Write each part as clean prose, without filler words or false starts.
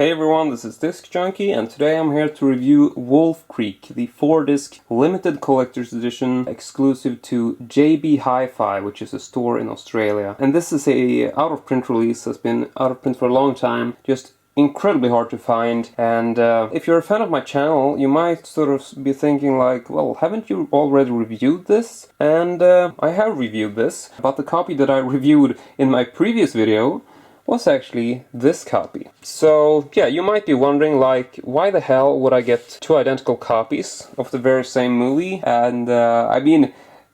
Hey everyone, this is Disc Junkie, and today I'm here to review Wolf Creek, the 4-disc limited collector's edition exclusive to JB Hi-Fi, which is a store in Australia. And this is a out-of-print release that's been out of print for a long time, just incredibly hard to find. And if you're a fan of my channel, you might sort of be thinking like, well, haven't you already reviewed this? And I have reviewed this, but the copy that I reviewed in my previous video was actually this copy. So yeah, you might be wondering like, why the hell would I get two identical copies of the very same movie? And I mean,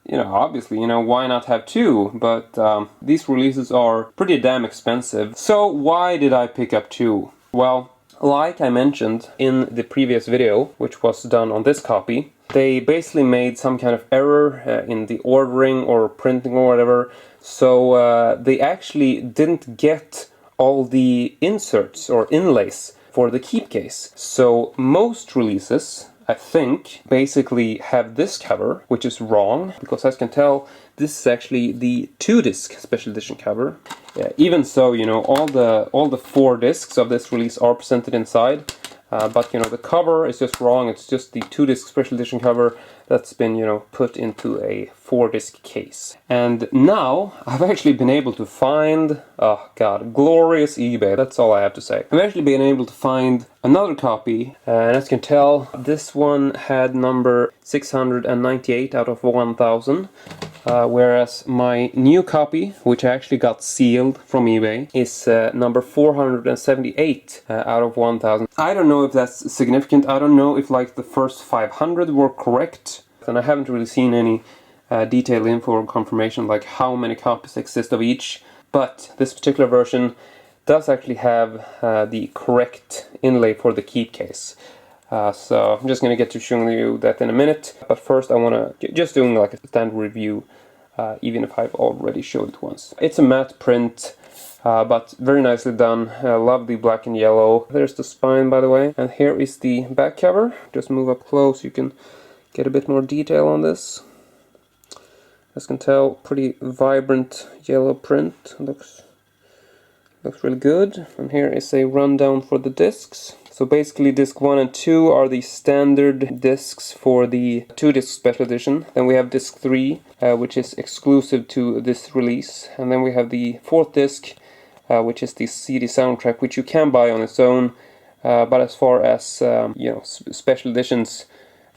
obviously, why not have two? But these releases are pretty damn expensive. So why did I pick up two? Well, like I mentioned in the previous video, which was done on this copy, they basically made some kind of error in the ordering or printing or whatever. So they actually didn't get all the inserts or inlays for the keep case. So most releases, I think, basically have this cover, which is wrong, because as you can tell, this is actually the 2-disc special edition cover. Even so, all the 4 discs of this release are presented inside. But the cover is just wrong. It's just the 2-disc special edition cover that's been put into a 4-disc case. And now I've actually been able to find, oh god, glorious eBay, that's all I have to say. I've actually been able to find another copy, and as you can tell, this one had number 698 out of 1000. Whereas my new copy, which I actually got sealed from eBay, is number 478 out of 1000. I don't know if that's significant. I don't know if like the first 500 were correct, and I haven't really seen any detailed info or confirmation like how many copies exist of each. But this particular version does actually have the correct inlay for the keep case. So I'm just going to get to showing you that in a minute, but first I want to just doing like a standard review, even if I've already showed it once. It's a matte print, but very nicely done. I love the black and yellow. There's the spine, by the way, and here is the back cover. Just move up close, you can get a bit more detail on this. As you can tell, pretty vibrant yellow print. Looks really good. And here is a rundown for the discs. So basically disc 1 and 2 are the standard discs for the 2-disc special edition. Then we have disc 3, which is exclusive to this release. And then we have the 4th disc, which is the CD soundtrack, which you can buy on its own. But as far as special editions,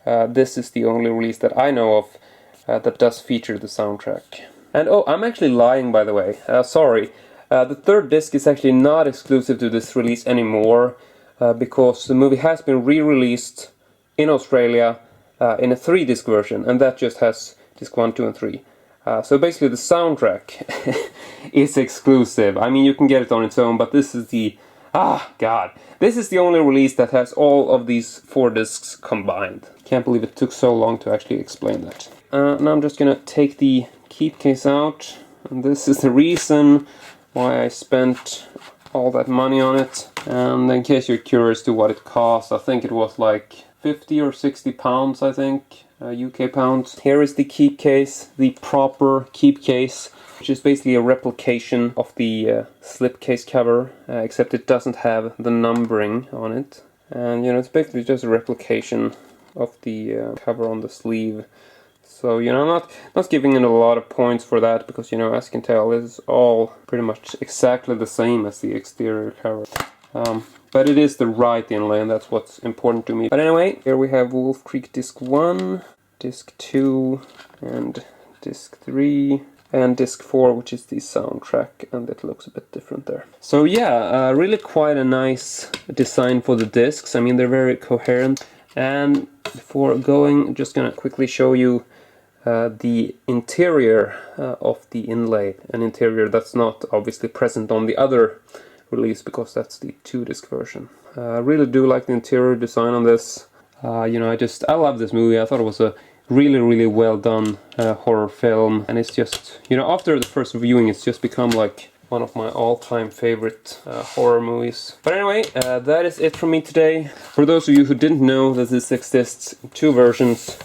this is the only release that I know of that does feature the soundtrack. And oh, I'm actually lying, by the way. Sorry. The 3rd disc is actually not exclusive to this release anymore. Because the movie has been re-released in Australia in a 3-disc version, and that just has disc 1, 2 and 3. So basically the soundtrack is exclusive. I mean, you can get it on its own, but this is the... this is the only release that has all of these 4 discs combined. Can't believe it took so long to actually explain that. Now I'm just gonna take the keep case out, and this is the reason why I spent all that money on it. And in case you're curious to what it costs, I think it was like 50 or 60 pounds, I think, UK pounds. Here is the keep case, the proper keep case, which is basically a replication of the slipcase cover, except it doesn't have the numbering on it. And it's basically just a replication of the cover on the sleeve. So, I'm not giving it a lot of points for that, because, as you can tell, this is all pretty much exactly the same as the exterior cover. But it is the right inlay, and that's what's important to me. But anyway, here we have Wolf Creek disc 1, disc 2, and disc 3, and disc 4, which is the soundtrack, and it looks a bit different there. So yeah, really quite a nice design for the discs. I mean, they're very coherent. And before going, I'm just gonna quickly show you the interior of the inlay, an interior that's not obviously present on the other release, because that's the 2-disc version. I really do like the interior design on this. I love this movie. I thought it was a really well done horror film, and it's just, after the first viewing, it's just become like one of my all-time favorite horror movies. But anyway, that is it from me today. For those of you who didn't know that this exists in 2 versions,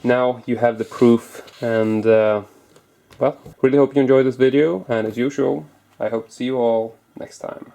now you have the proof. And well, really hope you enjoyed this video, and as usual, I hope to see you all next time.